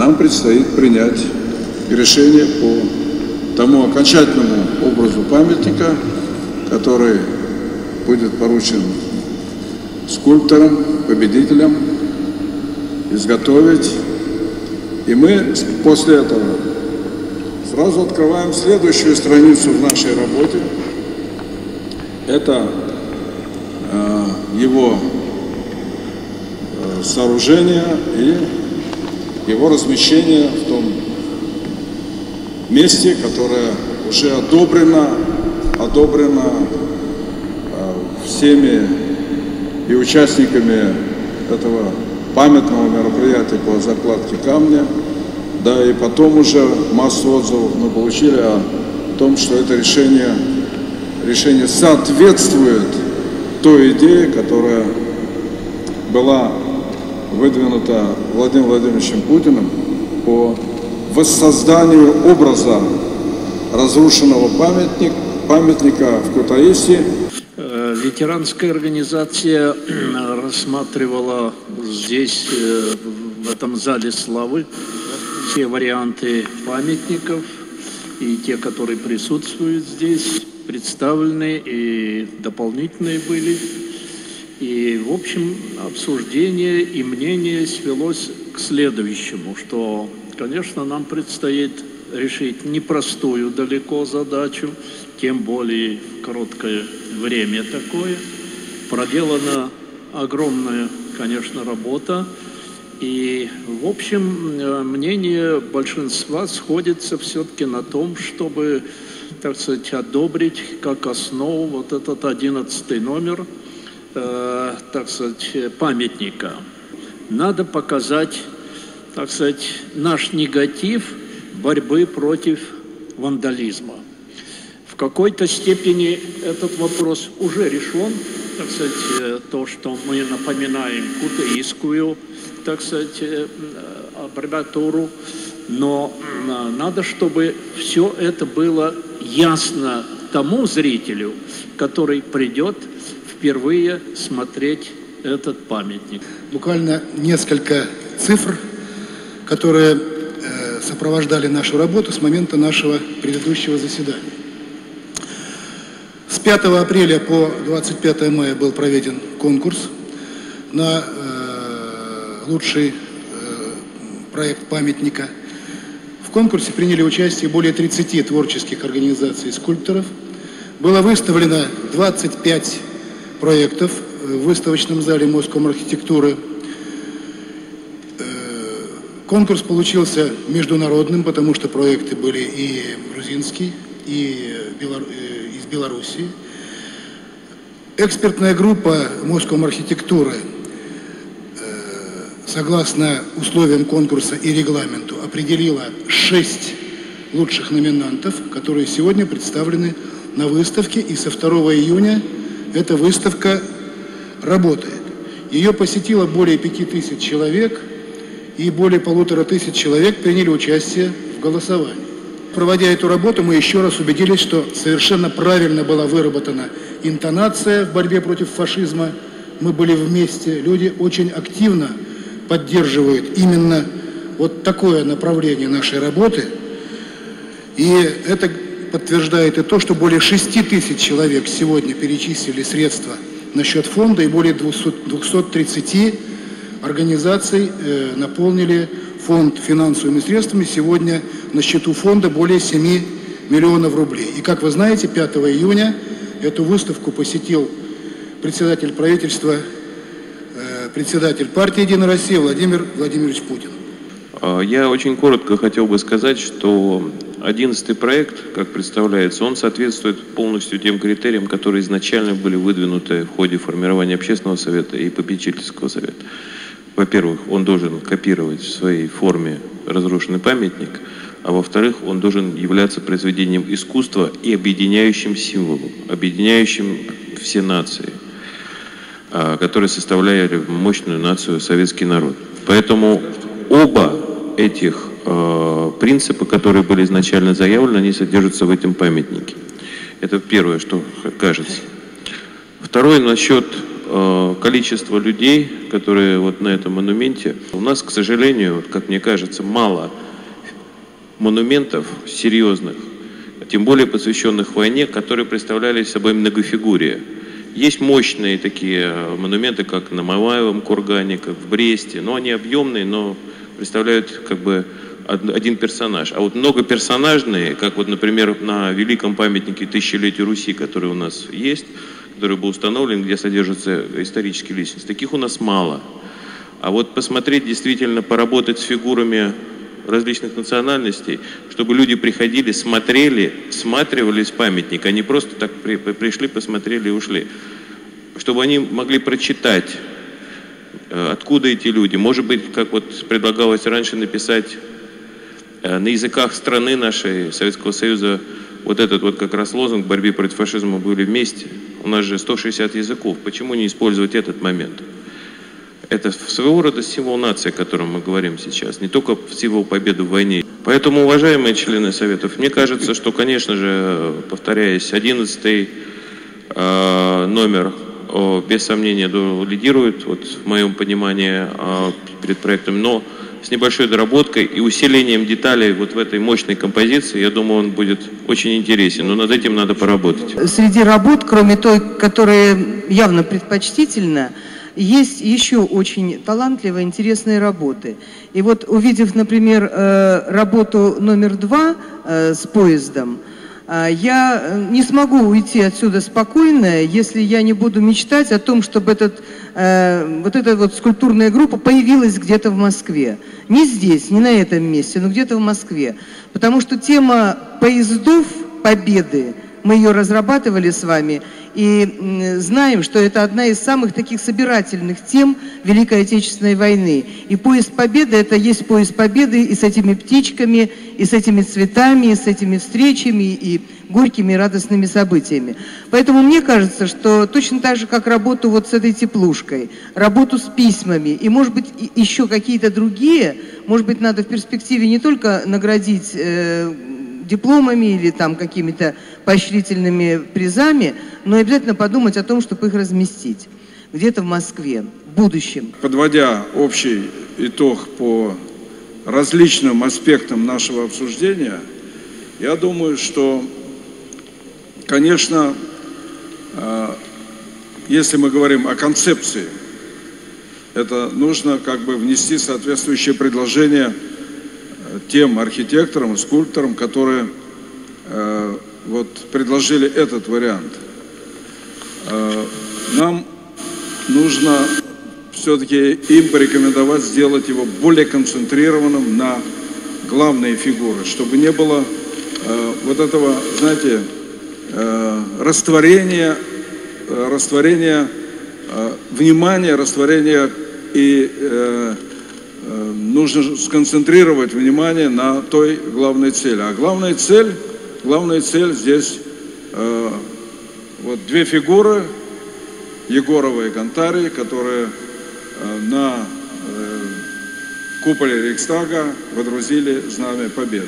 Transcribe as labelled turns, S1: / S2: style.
S1: нам предстоит принять решение по тому окончательному образу памятника, который будет поручен скульпторам, победителям изготовить. И мы после этого сразу открываем следующую страницу в нашей работе. Это его сооружение и его размещение в том месте, которое уже одобрено всеми и участниками этого памятного мероприятия по закладке камня. Да, и потом уже массу отзывов мы получили о том, что это решение соответствует той идее, которая была выдвинута Владимиром Владимировичем Путиным по воссозданию образа разрушенного памятника в Кутаиси.
S2: Ветеранская организация рассматривала здесь, в этом зале славы, все варианты памятников, и те, которые присутствуют здесь, представлены, и дополнительные были. И, в общем, обсуждение и мнение свелось к следующему, что, конечно, нам предстоит решить непростую далеко задачу, тем более в короткое время такое. Проделана огромная, конечно, работа. И, в общем, мнение большинства сходится все-таки на том, чтобы, так сказать, одобрить как основу вот этот 11-й номер, так сказать, памятника. Надо показать, так сказать, наш негатив борьбы против вандализма. В какой-то степени этот вопрос уже решен, так сказать, то, что мы напоминаем кутаисскую, так сказать, аббревиатуру, но надо, чтобы все это было ясно тому зрителю, который придет впервые смотреть этот памятник.
S3: Буквально несколько цифр, которые сопровождали нашу работу с момента нашего предыдущего заседания. С 5 апреля по 25 мая был проведен конкурс на лучший проект памятника. В конкурсе приняли участие более 30 творческих организаций и скульпторов. Было выставлено 25 проектов в выставочном зале Москомархитектуры. Конкурс получился международным, потому что проекты были и грузинские, и из Белоруссии. Экспертная группа Москомархитектуры, согласно условиям конкурса и регламенту, определила 6 лучших номинантов, которые сегодня представлены на выставке, и со 2 июня эта выставка работает. Ее посетило более 5000 человек, и более 1500 человек приняли участие в голосовании. Проводя эту работу, мы еще раз убедились, что совершенно правильно была выработана интонация в борьбе против фашизма. Мы были вместе, люди очень активно поддерживают именно вот такое направление нашей работы. И это подтверждает и то, что более 6000 человек сегодня перечислили средства на счет фонда, и более 230 организаций наполнили фонд финансовыми средствами. Сегодня на счету фонда более 7 миллионов рублей. И, как вы знаете, 5 июня эту выставку посетил председатель правительства, председатель партии «Единая Россия» Владимир Владимирович Путин.
S4: Я очень коротко хотел бы сказать, что 11-й проект, как представляется, он соответствует полностью тем критериям, которые изначально были выдвинуты в ходе формирования общественного совета и попечительского совета. Во-первых, он должен копировать в своей форме разрушенный памятник, а во-вторых, он должен являться произведением искусства и объединяющим символом, объединяющим все нации, которые составляли мощную нацию советский народ. Поэтому оба этих принципа, которые были изначально заявлены, они содержатся в этом памятнике. Это первое, что кажется. Второе, насчет количество людей, которые вот на этом монументе. У нас, к сожалению, как мне кажется, мало монументов серьезных, тем более посвященных войне, которые представляли собой многофигурие. Есть мощные такие монументы, как на Мамаевом кургане, как в Бресте, но они объемные, но представляют как бы один персонаж. А вот многоперсонажные, как вот, например, на великом памятнике тысячелетию Руси, который у нас есть, который был установлен, где содержатся исторические личности, таких у нас мало. А вот посмотреть, действительно поработать с фигурами различных национальностей, чтобы люди приходили, смотрели, всматривались в памятник, а не просто так пришли, посмотрели и ушли. Чтобы они могли прочитать, откуда эти люди. Может быть, как вот предлагалось раньше, написать на языках страны нашей, Советского Союза, вот этот вот как раз лозунг борьбы против фашизма «Были вместе». У нас же 160 языков. Почему не использовать этот момент? Это своего рода символ нации, о котором мы говорим сейчас, не только символ победы в войне. Поэтому, уважаемые члены Советов, мне кажется, что, конечно же, повторяясь, 11-й номер без сомнения лидирует, вот, в моем понимании, перед проектом, но с небольшой доработкой и усилением деталей вот в этой мощной композиции, я думаю, он будет очень интересен, но над этим надо поработать.
S5: Среди работ, кроме той, которая явно предпочтительна, есть еще очень талантливые, интересные работы. И вот увидев, например, работу номер 2 с поездом, я не смогу уйти отсюда спокойно, если я не буду мечтать о том, чтобы эта вот скульптурная группа появилась где-то в Москве. Не здесь, не на этом месте, но где-то в Москве. Потому что тема поездов победы, мы ее разрабатывали с вами, и знаем, что это одна из самых таких собирательных тем Великой Отечественной войны. И поезд Победы — это есть поезд Победы и с этими птичками, и с этими цветами, и с этими встречами, и горькими радостными событиями. Поэтому мне кажется, что точно так же, как работу вот с этой теплушкой, работу с письмами, и, может быть, еще какие-то другие, может быть, надо в перспективе не только наградить дипломами или там какими-то поощрительными призами, но обязательно подумать о том, чтобы их разместить где-то в Москве, в будущем.
S1: Подводя общий итог по различным аспектам нашего обсуждения, я думаю, что, конечно, если мы говорим о концепции, это нужно как бы внести соответствующее предложение тем архитекторам и скульпторам, которые вот предложили этот вариант. Нам нужно все-таки им порекомендовать сделать его более концентрированным на главные фигуры, чтобы не было вот этого, знаете, растворения внимания, растворения, и нужно сконцентрировать внимание на той главной цели. А главная цель здесь вот две фигуры, Егорова и Гонтарей, которые на куполе Рейхстага водрузили знамя Победы.